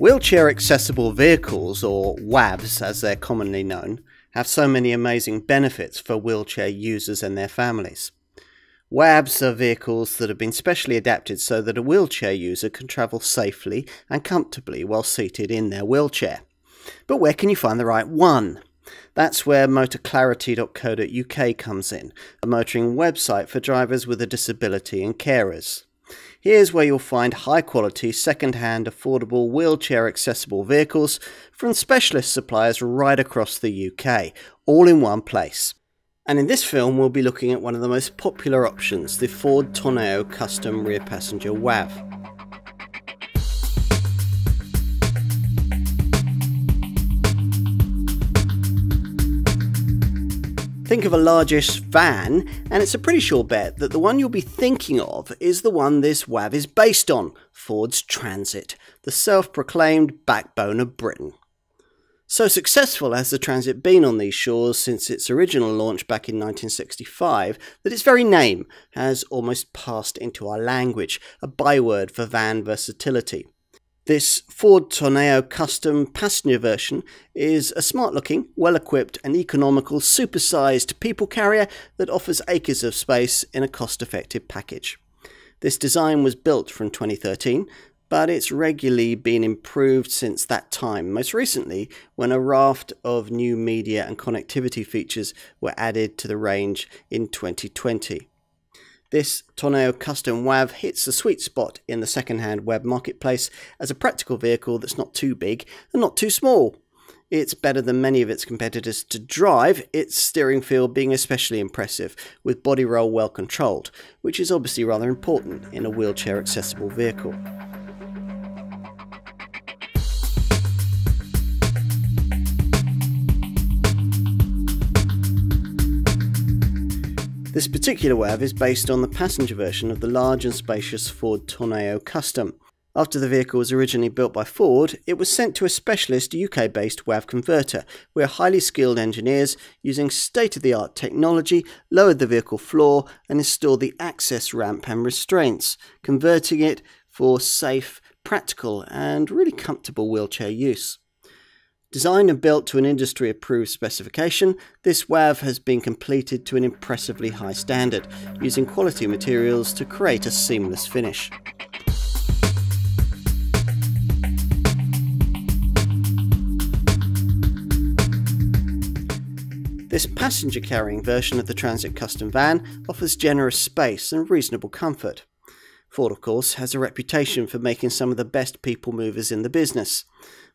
Wheelchair accessible vehicles, or WAVs as they're commonly known, have so many amazing benefits for wheelchair users and their families. WAVs are vehicles that have been specially adapted so that a wheelchair user can travel safely and comfortably while seated in their wheelchair. But where can you find the right one? That's where MotaClarity.co.uk comes in, a motoring website for drivers with a disability and carers. Here's where you'll find high-quality, second-hand, affordable, wheelchair-accessible vehicles from specialist suppliers right across the UK, all in one place. And in this film, we'll be looking at one of the most popular options, the Ford Tourneo Custom Rear Passenger WAV. Think of a largish van, and it's a pretty sure bet that the one you'll be thinking of is the one this WAV is based on, Ford's Transit, the self-proclaimed backbone of Britain. So successful has the Transit been on these shores since its original launch back in 1965 that its very name has almost passed into our language, a byword for van versatility. This Ford Tourneo Custom passenger version is a smart-looking, well-equipped and economical super-sized people carrier that offers acres of space in a cost-effective package. This design was built from 2013, but it's regularly been improved since that time, most recently when a raft of new media and connectivity features were added to the range in 2020. This Tourneo Custom WAV hits the sweet spot in the second-hand web marketplace as a practical vehicle that's not too big and not too small. It's better than many of its competitors to drive, its steering feel being especially impressive, with body roll well controlled, which is obviously rather important in a wheelchair-accessible vehicle. This particular WAV is based on the passenger version of the large and spacious Ford Tourneo Custom. After the vehicle was originally built by Ford, it was sent to a specialist UK-based WAV converter, where highly skilled engineers, using state-of-the-art technology, lowered the vehicle floor and installed the access ramp and restraints, converting it for safe, practical and really comfortable wheelchair use. Designed and built to an industry-approved specification, this WAV has been completed to an impressively high standard, using quality materials to create a seamless finish. This passenger-carrying version of the Transit Custom van offers generous space and reasonable comfort. Ford, of course, has a reputation for making some of the best people movers in the business.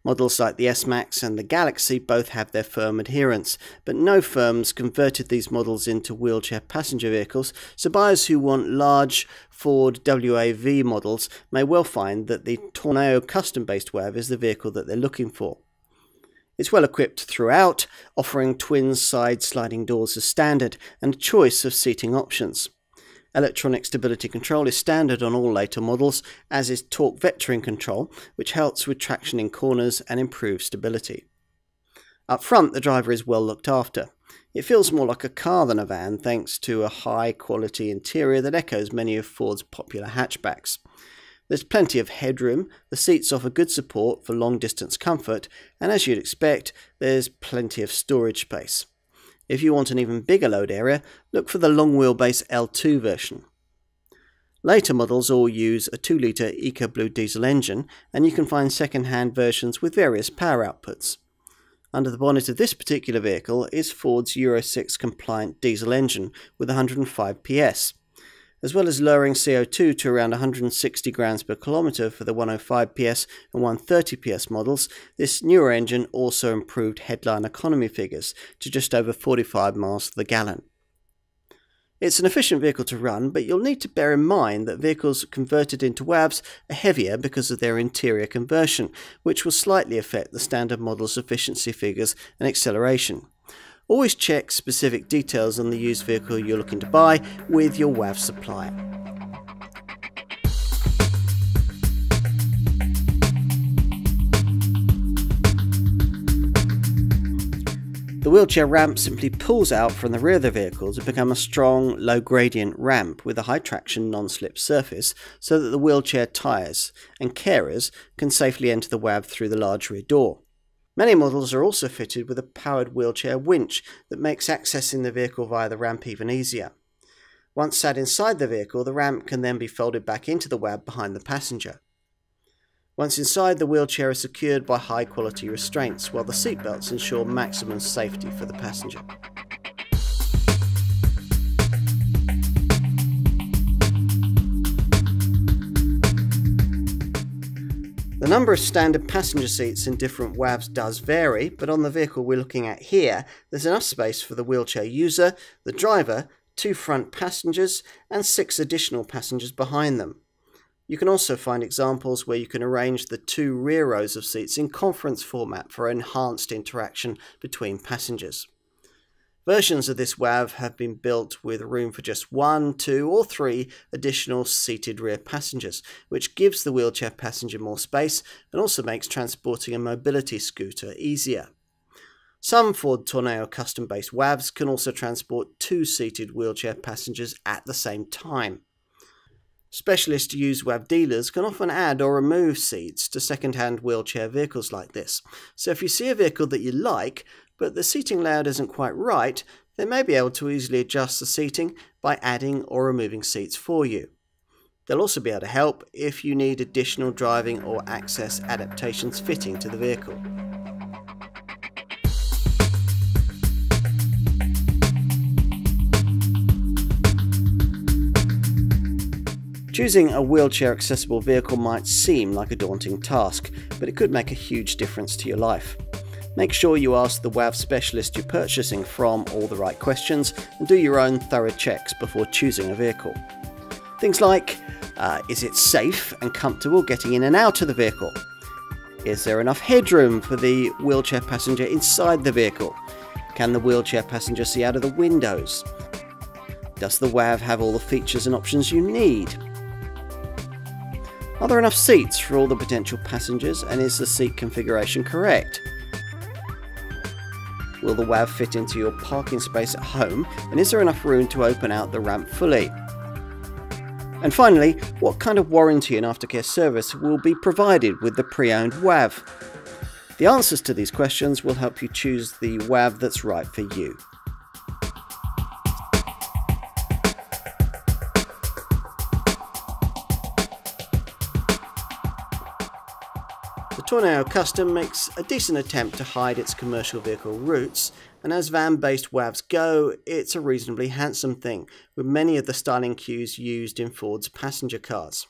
Models like the S-Max and the Galaxy both have their firm adherents, but no firms converted these models into wheelchair passenger vehicles, so buyers who want large Ford WAV models may well find that the Tourneo custom-based WAV is the vehicle that they're looking for. It's well equipped throughout, offering twin side sliding doors as standard and a choice of seating options. Electronic stability control is standard on all later models, as is torque vectoring control, which helps with traction in corners and improves stability. Up front, the driver is well looked after. It feels more like a car than a van thanks to a high-quality interior that echoes many of Ford's popular hatchbacks. There's plenty of headroom, the seats offer good support for long-distance comfort, and as you'd expect, there's plenty of storage space. If you want an even bigger load area, look for the long wheelbase L2 version. Later models all use a 2-litre EcoBlue diesel engine, and you can find second-hand versions with various power outputs. Under the bonnet of this particular vehicle is Ford's Euro 6 compliant diesel engine with 105 PS. As well as lowering CO2 to around 160 grams per kilometre for the 105 PS and 130 PS models, this newer engine also improved headline economy figures to just over 45 miles to the gallon. It's an efficient vehicle to run, but you'll need to bear in mind that vehicles converted into WAVs are heavier because of their interior conversion, which will slightly affect the standard model's efficiency figures and acceleration. Always check specific details on the used vehicle you're looking to buy with your WAV supplier. The The wheelchair ramp simply pulls out from the rear of the vehicle to become a strong, low gradient ramp with a high traction non-slip surface so that the wheelchair tyres and carers can safely enter the WAV through the large rear door. Many models are also fitted with a powered wheelchair winch that makes accessing the vehicle via the ramp even easier. Once sat inside the vehicle, the ramp can then be folded back into the WAV behind the passenger. Once inside, the wheelchair is secured by high-quality restraints, while the seatbelts ensure maximum safety for the passenger. The number of standard passenger seats in different WAVs does vary, but on the vehicle we're looking at here, there's enough space for the wheelchair user, the driver, 2 front passengers, and 6 additional passengers behind them. You can also find examples where you can arrange the 2 rear rows of seats in conference format for enhanced interaction between passengers. Versions of this WAV have been built with room for just 1, 2 or 3 additional seated rear passengers, which gives the wheelchair passenger more space and also makes transporting a mobility scooter easier. Some Ford Tourneo Custom based WAVs can also transport 2 seated wheelchair passengers at the same time. Specialist used WAV dealers can often add or remove seats to second-hand wheelchair vehicles like this. So if you see a vehicle that you like, but the seating layout isn't quite right, they may be able to easily adjust the seating by adding or removing seats for you. They'll also be able to help if you need additional driving or access adaptations fitting to the vehicle. Choosing a wheelchair-accessible vehicle might seem like a daunting task, but it could make a huge difference to your life. Make sure you ask the WAV specialist you're purchasing from all the right questions and do your own thorough checks before choosing a vehicle. Things like, is it safe and comfortable getting in and out of the vehicle? Is there enough headroom for the wheelchair passenger inside the vehicle? Can the wheelchair passenger see out of the windows? Does the WAV have all the features and options you need? Are there enough seats for all the potential passengers, and is the seat configuration correct? Will the WAV fit into your parking space at home, and is there enough room to open out the ramp fully? And finally, what kind of warranty and aftercare service will be provided with the pre-owned WAV? The answers to these questions will help you choose the WAV that's right for you. The Tourneo Custom makes a decent attempt to hide its commercial vehicle roots, and as van-based WAVs go, it's a reasonably handsome thing, with many of the styling cues used in Ford's passenger cars.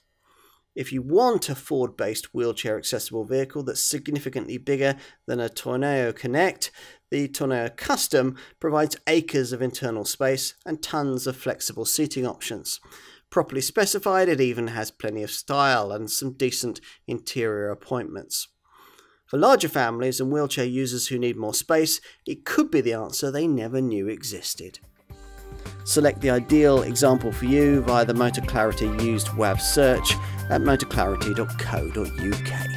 If you want a Ford-based wheelchair-accessible vehicle that's significantly bigger than a Tourneo Connect, the Tourneo Custom provides acres of internal space and tons of flexible seating options. Properly specified, it even has plenty of style and some decent interior appointments. For larger families and wheelchair users who need more space, it could be the answer they never knew existed. Select the ideal example for you via the MotaClarity used WAV search at motaclarity.co.uk.